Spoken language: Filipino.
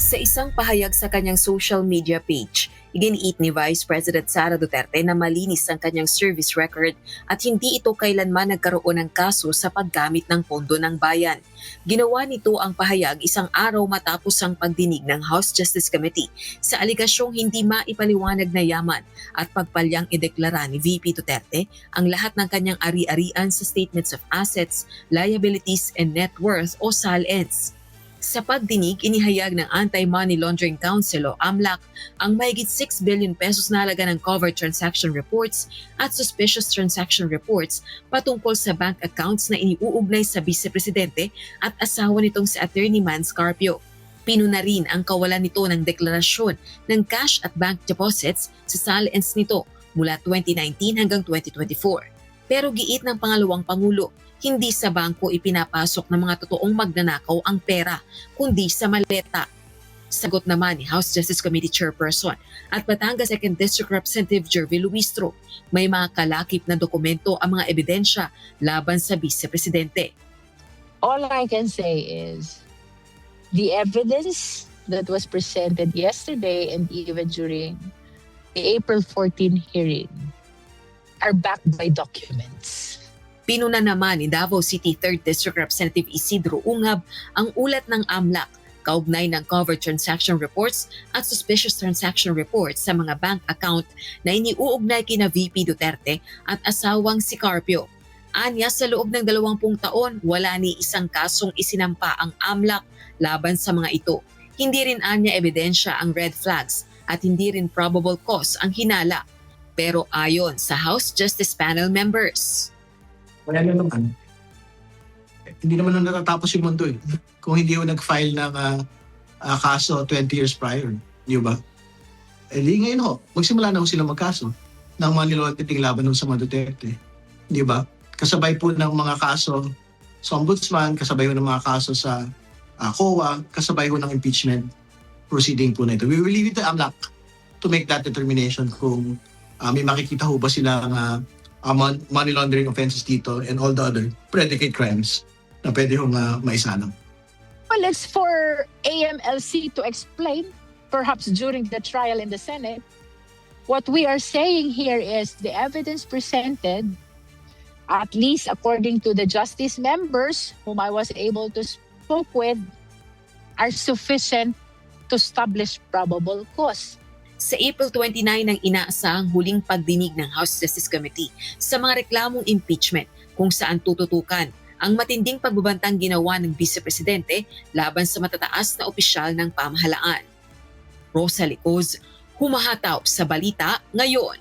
Sa isang pahayag sa kanyang social media page, iginiit ni Vice President Sara Duterte na malinis ang kanyang service record at hindi ito kailanman nagkaroon ng kaso sa paggamit ng pondo ng bayan. Ginawa nito ang pahayag isang araw matapos ang pagdinig ng House Justice Committee sa aligasyong hindi maipaliwanag na yaman at pagpalyang ideklara ni VP Duterte ang lahat ng kanyang ari-arian sa Statements of Assets, Liabilities and Net Worth o SALNs. Sa pagdinig, inihayag ng Anti-Money Laundering Council o AMLAC ang mahigit 6 billion pesos na halaga ng covered transaction reports at suspicious transaction reports patungkol sa bank accounts na iniuugnay sa Vice Presidente at asawa nitong si Attorney Man Scarpio. Pinuna rin ang kawalan nito ng deklarasyon ng cash at bank deposits sa SALNs nito mula 2019 hanggang 2024. Pero giit ng pangalawang Pangulo, hindi sa bangko ipinapasok ng mga totoong magnanakaw ang pera, kundi sa maleta. Sagot naman ni House Justice Committee Chairperson at Batangas 2nd District Representative Jervy Luistro, may mga kalakip na dokumento ang mga ebidensya laban sa Vice Presidente. All I can say is the evidence that was presented yesterday and even during the April 14 hearing are backed by documents. Pinuna naman ni Davao City 3rd District Representative Isidro Ungab ang ulat ng AMLAC kaugnay ng covered transaction reports at suspicious transaction reports sa mga bank account na iniuugnay kina VP Duterte at asawang si Carpio. Anya, sa loob ng 20 taon, wala ni isang kasong isinampa ang AMLAC laban sa mga ito. Hindi rin anya ebidensya ang red flags at hindi rin probable cause ang hinala. Pero ayon sa House Justice Panel members, wala na naman. Hindi naman na natatapos yung mundo eh. Kung hindi ako nag-file ng kaso 20 years prior. Di ba? Eh di ngayon ho, magsimula na ho sila magkaso ng money laundering laban sa mga Duterte. Di ba? Kasabay po ng mga kaso sa Ombudsman, kasabay ho ng mga kaso sa COA, kasabay ho ng impeachment proceeding po na ito. We will leave it to AMLAC to make that determination kung may makikita ho ba sila money laundering offenses dito and all the other predicate crimes na pwede hong maisanang. Well, it's for AMLC to explain, perhaps during the trial in the Senate. What we are saying here is the evidence presented, at least according to the justice members whom I was able to speak with, are sufficient to establish probable cause. Sa April 29 nang inaasahang huling pagdinig ng House Justice Committee sa mga reklamong impeachment kung saan tututukan ang matinding pagbabantang ginawa ng Vice Presidente laban sa matataas na opisyal ng pamahalaan. Rosa Licoz, humahataw sa balita ngayon.